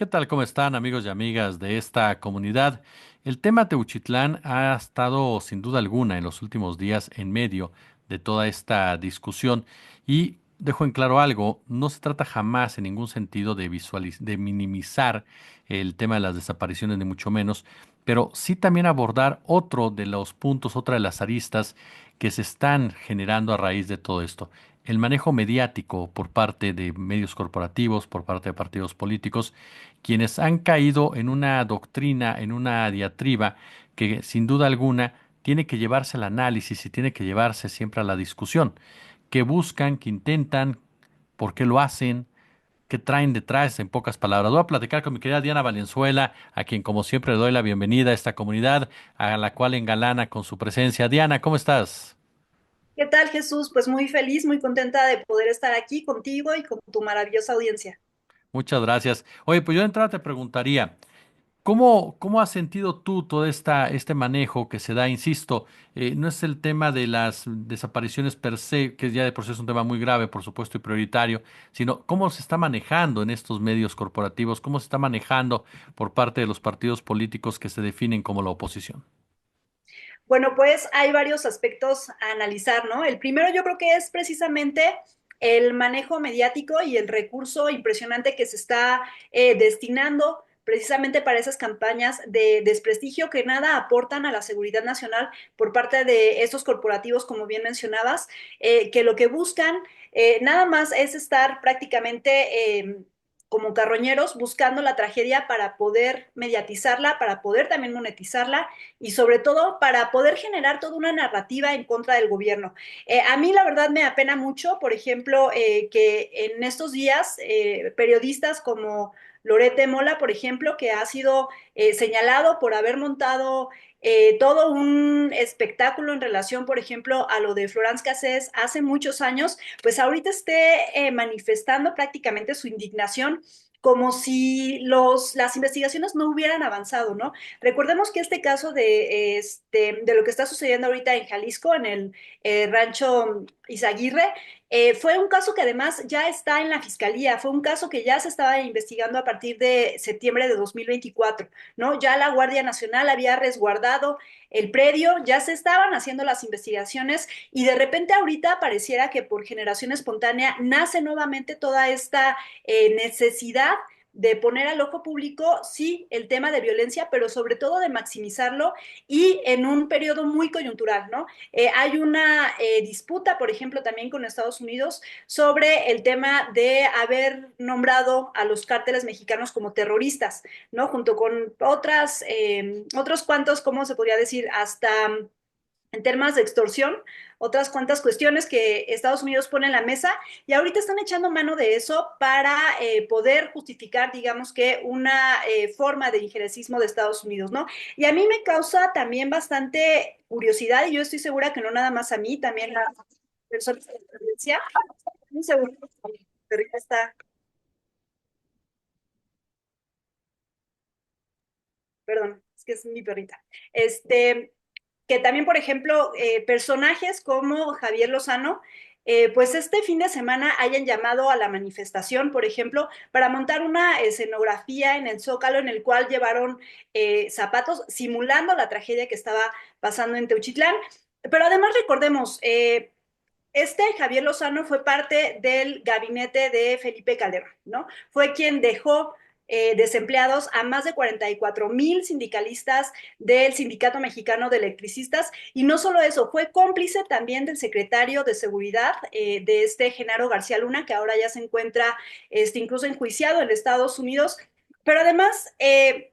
¿Qué tal? ¿Cómo están amigos y amigas de esta comunidad? El tema Teuchitlán ha estado sin duda alguna en los últimos días en medio de toda esta discusión y dejo en claro algo, no se trata jamás en ningún sentido de de minimizar el tema de las desapariciones ni mucho menos, pero sí también abordar otro de los puntos, otra de las aristas que se están generando a raíz de todo esto. El manejo mediático por parte de medios corporativos, por parte de partidos políticos, quienes han caído en una doctrina, en una diatriba que sin duda alguna tiene que llevarse al análisis y tiene que llevarse siempre a la discusión, que buscan, que intentan, por qué lo hacen, qué traen detrás, en pocas palabras. Voy a platicar con mi querida Diana Valenzuela, a quien como siempre le doy la bienvenida a esta comunidad, a la cual engalana con su presencia. Diana, ¿cómo estás? ¿Qué tal, Jesús? Pues muy feliz, muy contenta de poder estar aquí contigo y con tu maravillosa audiencia. Muchas gracias. Oye, pues yo de entrada te preguntaría, ¿cómo has sentido tú todo este manejo que se da? Insisto, no es el tema de las desapariciones per se, que ya de por sí es un tema muy grave, por supuesto, y prioritario, sino cómo se está manejando en estos medios corporativos, cómo se está manejando por parte de los partidos políticos que se definen como la oposición. Bueno, pues hay varios aspectos a analizar, ¿no? El primero yo creo que es precisamente el manejo mediático y el recurso impresionante que se está destinando precisamente para esas campañas de desprestigio que nada aportan a la seguridad nacional por parte de estos corporativos, como bien mencionabas, que lo que buscan nada más es estar prácticamente como carroñeros buscando la tragedia para poder mediatizarla, para poder también monetizarla y sobre todo para poder generar toda una narrativa en contra del gobierno. A mí la verdad me apena mucho, por ejemplo, que en estos días periodistas como Lorete Mola, por ejemplo, que ha sido señalado por haber montado todo un espectáculo en relación, por ejemplo, a lo de Florence Cassés hace muchos años, pues ahorita esté manifestando prácticamente su indignación como si las investigaciones no hubieran avanzado, ¿no? Recordemos que este caso de lo que está sucediendo ahorita en Jalisco, en el rancho Izaguirre, fue un caso que además ya está en la fiscalía, fue un caso que ya se estaba investigando a partir de septiembre de 2024, ¿no? Ya la Guardia Nacional había resguardado el predio, ya se estaban haciendo las investigaciones y de repente ahorita pareciera que por generación espontánea nace nuevamente toda esta necesidad de poner al ojo público, sí, el tema de violencia, pero sobre todo de maximizarlo y en un periodo muy coyuntural, ¿no? Hay una disputa, por ejemplo, también con Estados Unidos sobre el tema de haber nombrado a los cárteles mexicanos como terroristas, ¿no? Junto con otros cuantos, ¿cómo se podría decir? Hasta en temas de extorsión, otras cuantas cuestiones que Estados Unidos pone en la mesa y ahorita están echando mano de eso para poder justificar, digamos que, una forma de injerencismo de Estados Unidos, ¿no? Y a mí me causa también bastante curiosidad y yo estoy segura que no nada más a mí, también a personas de la audiencia, estoy segura que ya está, perdón, es que es mi perrita. Que también, por ejemplo, personajes como Javier Lozano, pues este fin de semana hayan llamado a la manifestación, por ejemplo, para montar una escenografía en el Zócalo en el cual llevaron zapatos simulando la tragedia que estaba pasando en Teuchitlán. Pero además recordemos, este Javier Lozano fue parte del gabinete de Felipe Calderón, ¿no? Fue quien dejó desempleados a más de 44,000 sindicalistas del Sindicato Mexicano de Electricistas y no solo eso, fue cómplice también del secretario de Seguridad de Genaro García Luna, que ahora ya se encuentra incluso enjuiciado en Estados Unidos. Pero además,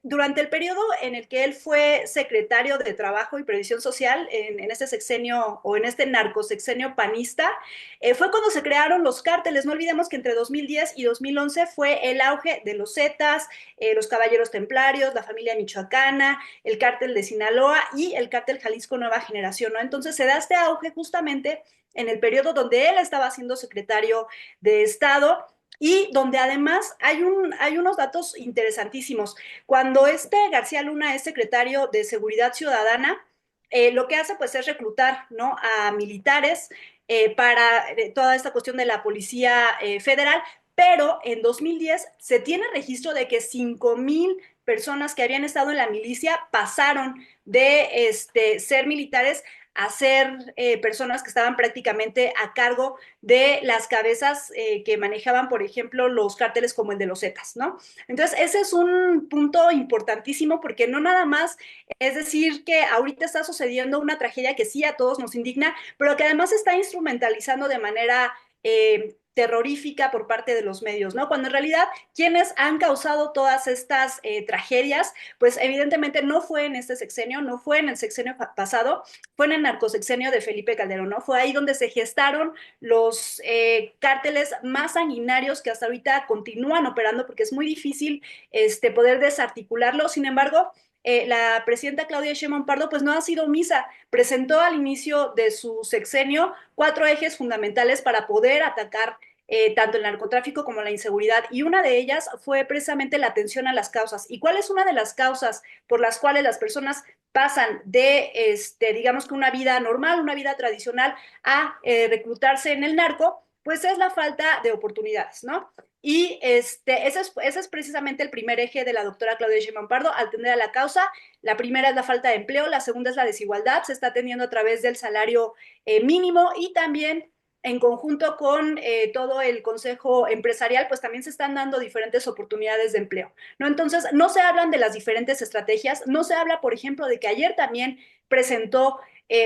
durante el periodo en el que él fue secretario de Trabajo y Previsión Social, en este sexenio o en este narcosexenio panista, fue cuando se crearon los cárteles. No olvidemos que entre 2010 y 2011 fue el auge de los Zetas, los Caballeros Templarios, la familia michoacana, el cártel de Sinaloa y el cártel Jalisco Nueva Generación, ¿no? Entonces se da este auge justamente en el periodo donde él estaba siendo secretario de Estado y donde además hay unos datos interesantísimos. Cuando García Luna es secretario de Seguridad Ciudadana, lo que hace pues es reclutar, ¿no?, a militares para toda esta cuestión de la Policía Federal, pero en 2010 se tiene registro de que 5,000 personas que habían estado en la milicia pasaron de ser militares a ser personas que estaban prácticamente a cargo de las cabezas que manejaban, por ejemplo, los cárteles como el de los Zetas, ¿no? Entonces, ese es un punto importantísimo porque no nada más es decir que ahorita está sucediendo una tragedia que sí a todos nos indigna, pero que además se está instrumentalizando de manera terrorífica por parte de los medios, ¿no? Cuando en realidad quienes han causado todas estas tragedias, pues evidentemente no fue en este sexenio, no fue en el sexenio pasado, fue en el narcosexenio de Felipe Calderón, ¿no? Fue ahí donde se gestaron los cárteles más sanguinarios que hasta ahorita continúan operando porque es muy difícil poder desarticularlo. Sin embargo, la presidenta Claudia Sheinbaum Pardo pues no ha sido omisa, presentó al inicio de su sexenio 4 ejes fundamentales para poder atacar tanto el narcotráfico como la inseguridad, y una de ellas fue precisamente la atención a las causas. ¿Y cuál es una de las causas por las cuales las personas pasan de, digamos que una vida normal, una vida tradicional, a reclutarse en el narco? Pues es la falta de oportunidades, ¿no? Y ese es precisamente el primer eje de la doctora Claudia Sheinbaum Pardo, atender a la causa. La primera es la falta de empleo, la segunda es la desigualdad, se está atendiendo a través del salario mínimo, y también en conjunto con todo el consejo empresarial, pues también se están dando diferentes oportunidades de empleo, ¿no? Entonces, no se hablan de las diferentes estrategias, no se habla, por ejemplo, de que ayer también presentó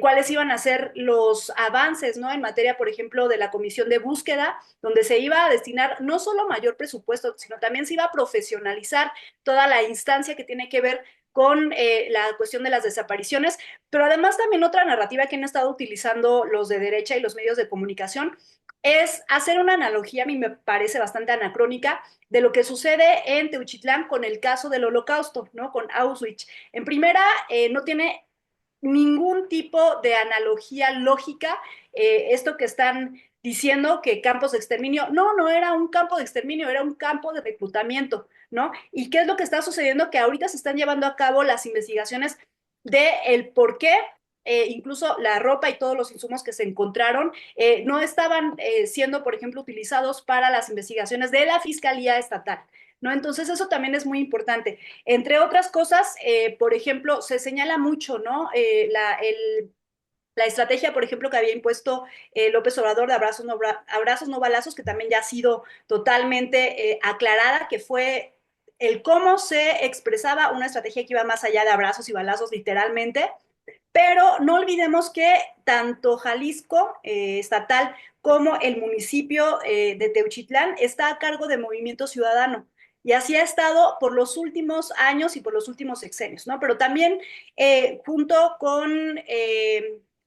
cuáles iban a ser los avances, ¿no? En materia, por ejemplo, de la comisión de búsqueda, donde se iba a destinar no solo mayor presupuesto, sino también se iba a profesionalizar toda la instancia que tiene que ver con la cuestión de las desapariciones, pero además también otra narrativa que han estado utilizando los de derecha y los medios de comunicación es hacer una analogía, a mí me parece bastante anacrónica, de lo que sucede en Teuchitlán con el caso del Holocausto, ¿no? Con Auschwitz. En primera, no tiene ningún tipo de analogía lógica esto que están diciendo que campos de exterminio, no, no era un campo de exterminio, era un campo de reclutamiento, ¿no? ¿Y qué es lo que está sucediendo? Que ahorita se están llevando a cabo las investigaciones de el por qué incluso la ropa y todos los insumos que se encontraron no estaban siendo, por ejemplo, utilizados para las investigaciones de la Fiscalía Estatal, ¿no? Entonces eso también es muy importante. Entre otras cosas, por ejemplo, se señala mucho, ¿no? La estrategia, por ejemplo, que había impuesto López Obrador de abrazos no balazos, que también ya ha sido totalmente aclarada, que fue el cómo se expresaba una estrategia que iba más allá de abrazos y balazos literalmente, pero no olvidemos que tanto Jalisco estatal como el municipio de Teuchitlán está a cargo de Movimiento Ciudadano. Y así ha estado por los últimos años y por los últimos sexenios, ¿no? Pero también junto con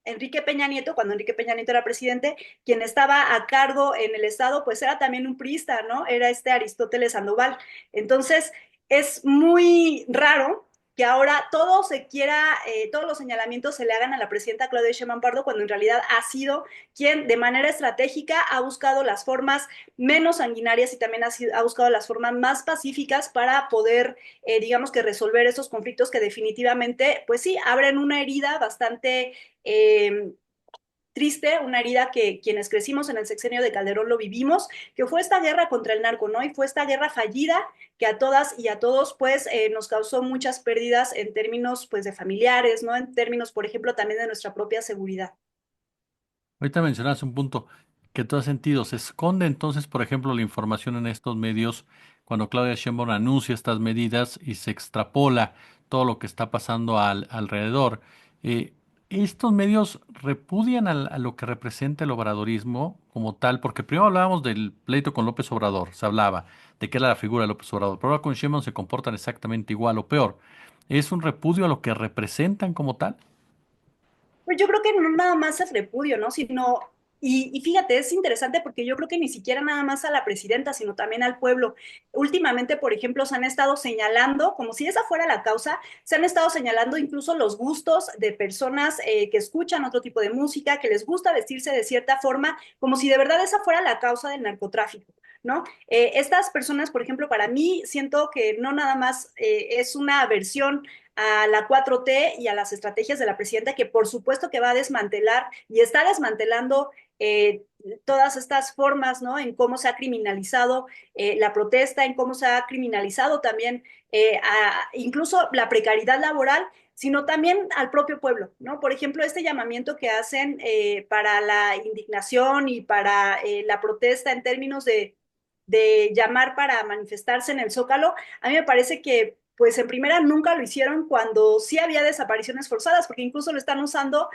Enrique Peña Nieto, cuando Enrique Peña Nieto era presidente, quien estaba a cargo en el Estado, pues era también un priista, ¿no? Era Aristóteles Sandoval. Entonces, es muy raro que ahora todo se quiera, todos los señalamientos se le hagan a la presidenta Claudia Sheinbaum Pardo, cuando en realidad ha sido quien de manera estratégica ha buscado las formas menos sanguinarias y también ha buscado las formas más pacíficas para poder, digamos que resolver esos conflictos que definitivamente, pues sí, abren una herida bastante triste, una herida que quienes crecimos en el sexenio de Calderón lo vivimos, que fue esta guerra contra el narco, ¿no? Y fue esta guerra fallida que a todas y a todos, pues, nos causó muchas pérdidas en términos, pues, de familiares, ¿no? En términos, por ejemplo, también de nuestra propia seguridad. Ahorita mencionas un punto que todo sentido. Se esconde entonces, por ejemplo, la información en estos medios cuando Claudia Sheinbaum anuncia estas medidas y se extrapola todo lo que está pasando alrededor. Eh, Estos medios repudian a lo que representa el obradorismo como tal, porque primero hablábamos del pleito con López Obrador, se hablaba de que era la figura de López Obrador, pero ahora con Sheinbaum se comportan exactamente igual o peor. ¿Es un repudio a lo que representan como tal? Pues yo creo que no nada más es repudio, ¿no? Sino, y fíjate, es interesante porque yo creo que ni siquiera nada más a la presidenta, sino también al pueblo. Últimamente, por ejemplo, se han estado señalando, como si esa fuera la causa, se han estado señalando incluso los gustos de personas que escuchan otro tipo de música, que les gusta vestirse de cierta forma, como si de verdad esa fuera la causa del narcotráfico, ¿no? Estas personas, por ejemplo, para mí siento que no nada más es una aversión a la 4T y a las estrategias de la presidenta, que por supuesto que va a desmantelar y está desmantelando todas estas formas, ¿no? En cómo se ha criminalizado la protesta, en cómo se ha criminalizado también incluso la precariedad laboral, sino también al propio pueblo, ¿no? Por ejemplo, este llamamiento que hacen para la indignación y para la protesta en términos de llamar para manifestarse en el Zócalo, a mí me parece que pues en primera nunca lo hicieron cuando sí había desapariciones forzadas, porque incluso lo están usando,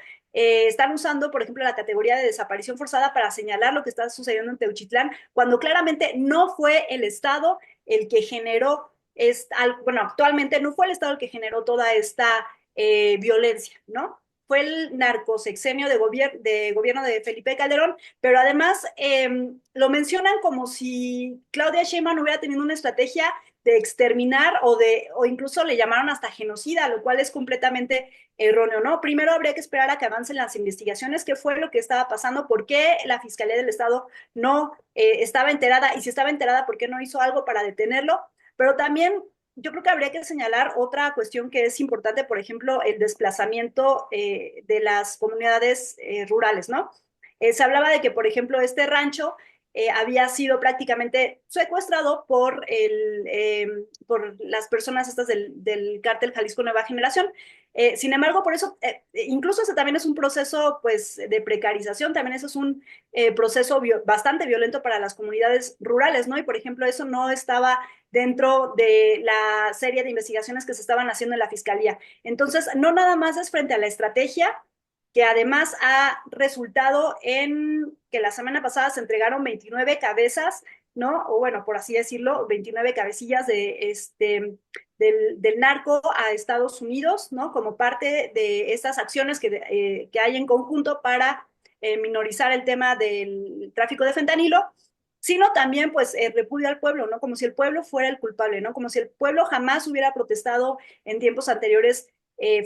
por ejemplo, la categoría de desaparición forzada para señalar lo que está sucediendo en Teuchitlán, cuando claramente no fue el Estado el que generó, bueno, actualmente no fue el Estado el que generó toda esta violencia, ¿no? Fue el narcosexenio de gobierno de Felipe Calderón, pero además lo mencionan como si Claudia Sheinbaum hubiera tenido una estrategia de exterminar o incluso le llamaron hasta genocida, lo cual es completamente erróneo, ¿no? Primero habría que esperar a que avancen las investigaciones, qué fue lo que estaba pasando, por qué la Fiscalía del Estado no estaba enterada, y si estaba enterada, por qué no hizo algo para detenerlo, pero también yo creo que habría que señalar otra cuestión que es importante, por ejemplo, el desplazamiento de las comunidades rurales, ¿no? Se hablaba de que, por ejemplo, este rancho había sido prácticamente secuestrado por las personas estas del cártel Jalisco Nueva Generación. Sin embargo, por eso, incluso ese también es un proceso pues, de precarización, también eso es un proceso bastante violento para las comunidades rurales, ¿no? Y por ejemplo, eso no estaba dentro de la serie de investigaciones que se estaban haciendo en la Fiscalía. Entonces, no nada más es frente a la estrategia, que además ha resultado en que la semana pasada se entregaron 29 cabezas, ¿no? O bueno, por así decirlo, 29 cabecillas del narco a Estados Unidos, ¿no? Como parte de estas acciones que hay en conjunto para minorizar el tema del tráfico de fentanilo, sino también pues repudio al pueblo, ¿no? Como si el pueblo fuera el culpable, ¿no? Como si el pueblo jamás hubiera protestado en tiempos anteriores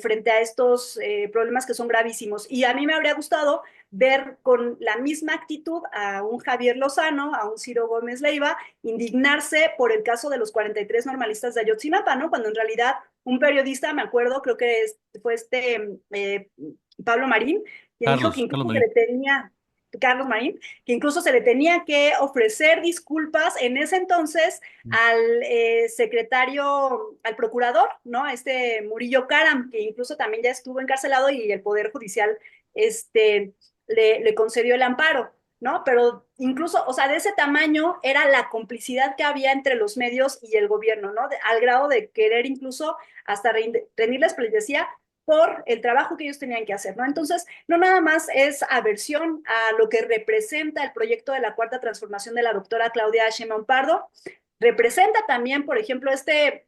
frente a estos problemas que son gravísimos. Y a mí me habría gustado ver con la misma actitud a un Javier Lozano, a un Ciro Gómez Leiva, indignarse por el caso de los 43 normalistas de Ayotzinapa, ¿no? Cuando en realidad un periodista, me acuerdo, creo que fue Pablo Marín, quien dijo que Carlos incluso se Marín. le tenía, Carlos Marín, que incluso se le tenía que ofrecer disculpas en ese entonces al secretario, al procurador, ¿no? A este Murillo Karam, que incluso también ya estuvo encarcelado y el Poder Judicial le concedió el amparo, ¿no? Pero incluso, o sea, de ese tamaño era la complicidad que había entre los medios y el gobierno, ¿no? Al grado de querer incluso hasta rendirles pleitesía por el trabajo que ellos tenían que hacer, ¿no? Entonces, no nada más es aversión a lo que representa el proyecto de la Cuarta Transformación de la doctora Claudia Sheinbaum Pardo, representa también, por ejemplo, este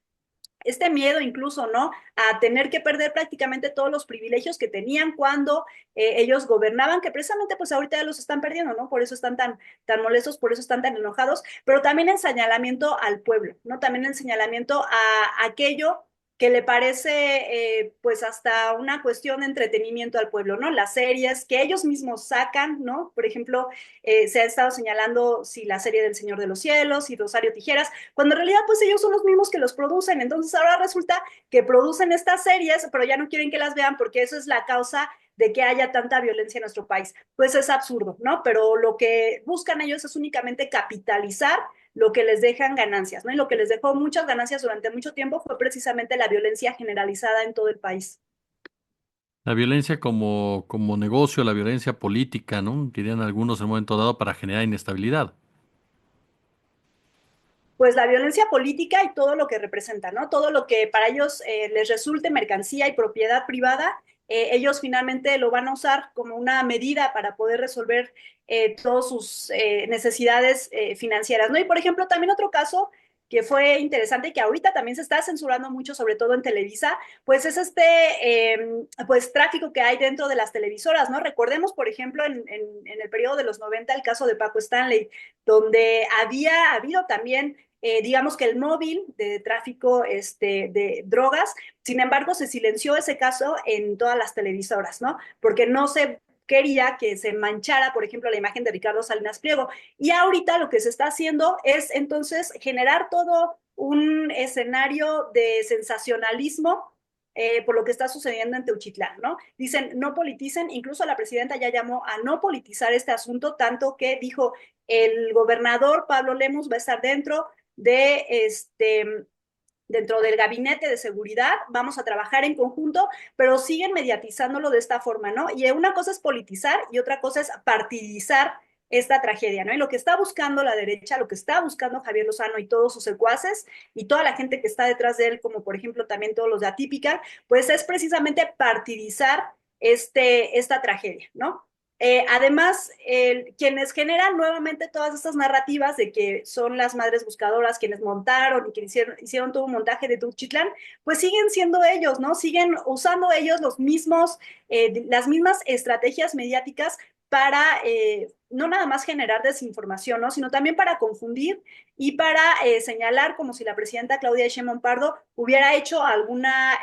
miedo incluso, ¿no? A tener que perder prácticamente todos los privilegios que tenían cuando ellos gobernaban, que precisamente pues ahorita ya los están perdiendo, ¿no? Por eso están tan molestos, por eso están tan enojados, pero también el señalamiento al pueblo, ¿no? También el señalamiento a aquello que le parece pues hasta una cuestión de entretenimiento al pueblo, ¿no? Las series que ellos mismos sacan, ¿no? Por ejemplo, se ha estado señalando si la serie del Señor de los Cielos, si Rosario Tijeras, cuando en realidad pues ellos son los mismos que los producen, entonces ahora resulta que producen estas series, pero ya no quieren que las vean porque eso es la causa de que haya tanta violencia en nuestro país. Pues es absurdo, ¿no? Pero lo que buscan ellos es únicamente capitalizar lo que les dejan ganancias, ¿no? Y lo que les dejó muchas ganancias durante mucho tiempo fue precisamente la violencia generalizada en todo el país. La violencia como negocio, la violencia política, ¿no? Dirían algunos en un momento dado para generar inestabilidad. Pues la violencia política y todo lo que representa, ¿no? Todo lo que para ellos les resulte mercancía y propiedad privada, ellos finalmente lo van a usar como una medida para poder resolver todas sus necesidades financieras, ¿no? Y por ejemplo, también otro caso que fue interesante y que ahorita también se está censurando mucho, sobre todo en Televisa, pues es pues tráfico que hay dentro de las televisoras, ¿no? Recordemos, por ejemplo, en el periodo de los 90 el caso de Paco Stanley, donde había habido también digamos que el móvil de tráfico de drogas, sin embargo, se silenció ese caso en todas las televisoras, ¿no? Porque no se quería que se manchara, por ejemplo, la imagen de Ricardo Salinas Pliego. Y ahorita lo que se está haciendo es entonces generar todo un escenario de sensacionalismo por lo que está sucediendo en Teuchitlán, ¿no? Dicen, no politicen, incluso la presidenta ya llamó a no politizar este asunto, tanto que dijo, el gobernador Pablo Lemus va a estar de dentro del gabinete de seguridad, vamos a trabajar en conjunto, pero siguen mediatizándolo de esta forma, ¿no? Y una cosa es politizar y otra cosa es partidizar esta tragedia, ¿no? Y lo que está buscando la derecha, lo que está buscando Javier Lozano y todos sus secuaces y toda la gente que está detrás de él, como por ejemplo también todos los de Atípica, pues es precisamente partidizar esta tragedia, ¿no? Además, quienes generan nuevamente todas estas narrativas de que son las madres buscadoras quienes montaron y que hicieron todo un montaje de Tuxtlan, pues siguen siendo ellos, ¿no? Siguen usando ellos las mismas estrategias mediáticas para no nada más generar desinformación, ¿no? Sino también para confundir y para señalar como si la presidenta Claudia Sheinbaum Pardo hubiera hecho alguna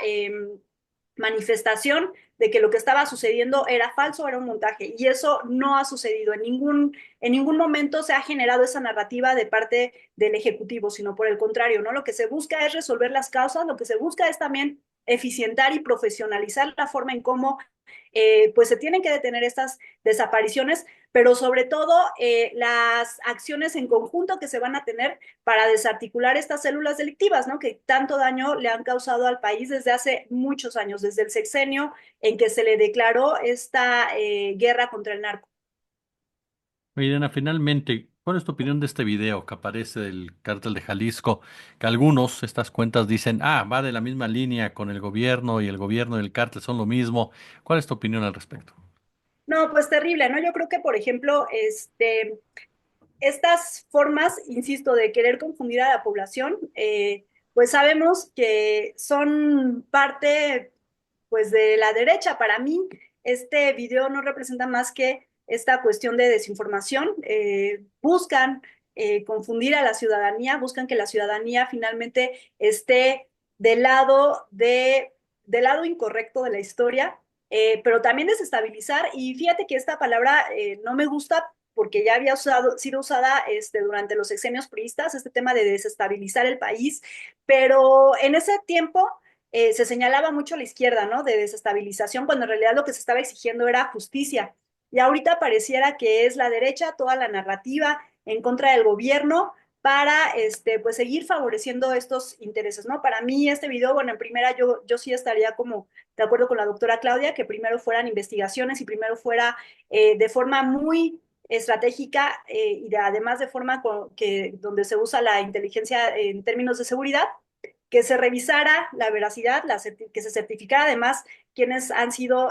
manifestación de que lo que estaba sucediendo era falso, era un montaje. Y eso no ha sucedido. En ningún momento se ha generado esa narrativa de parte del Ejecutivo, sino por el contrario, ¿no? Lo que se busca es resolver las causas, lo que se busca es también eficientar y profesionalizar la forma en cómo pues se tienen que detener estas desapariciones, pero sobre todo las acciones en conjunto que se van a tener para desarticular estas células delictivas, ¿no? Que tanto daño le han causado al país desde hace muchos años, desde el sexenio en que se le declaró esta guerra contra el narco. Oye, Diana, finalmente, ¿cuál es tu opinión de este video que aparece del cártel de Jalisco? Que algunos, estas cuentas dicen, ah, va de la misma línea con el gobierno y el gobierno y el cártel son lo mismo. ¿Cuál es tu opinión al respecto? No, pues terrible, ¿no? Yo creo que, por ejemplo, estas formas, insisto, de querer confundir a la población, pues sabemos que son parte, pues, de la derecha. Para mí, este video no representa más que esta cuestión de desinformación. Buscan confundir a la ciudadanía, buscan que la ciudadanía finalmente esté del lado incorrecto de la historia, pero también desestabilizar. Y fíjate que esta palabra no me gusta porque ya había sido usada durante los sexenios priistas, este tema de desestabilizar el país, pero en ese tiempo se señalaba mucho a la izquierda, ¿no? De desestabilización, cuando en realidad lo que se estaba exigiendo era justicia. Y ahorita pareciera que es la derecha, toda la narrativa en contra del gobierno para pues seguir favoreciendo estos intereses, ¿no? Para mí este video, bueno, en primera yo sí estaría como de acuerdo con la doctora Claudia, que primero fueran investigaciones y primero fuera de forma muy estratégica además de forma donde se usa la inteligencia en términos de seguridad, que se revisara la veracidad, que se certificara además quiénes han sido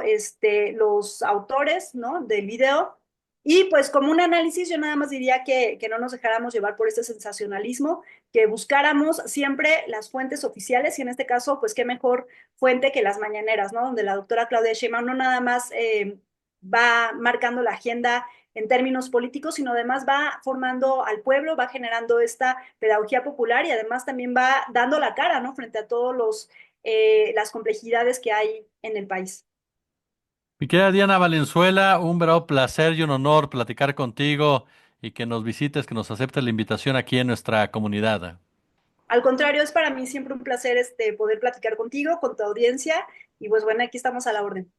los autores, ¿no? Del video. Y pues como un análisis, yo nada más diría que no nos dejáramos llevar por este sensacionalismo, que buscáramos siempre las fuentes oficiales y en este caso, pues qué mejor fuente que las mañaneras, ¿no? Donde la doctora Claudia Sheinbaum no nada más va marcando la agenda en términos políticos, sino además va formando al pueblo, va generando esta pedagogía popular y además también va dando la cara, ¿no? Frente a todos las complejidades que hay en el país. Mi querida Diana Valenzuela, un verdadero placer y un honor platicar contigo y que nos visites, que nos aceptes la invitación aquí en nuestra comunidad. Al contrario, es para mí siempre un placer poder platicar contigo, con tu audiencia y pues bueno, aquí estamos a la orden.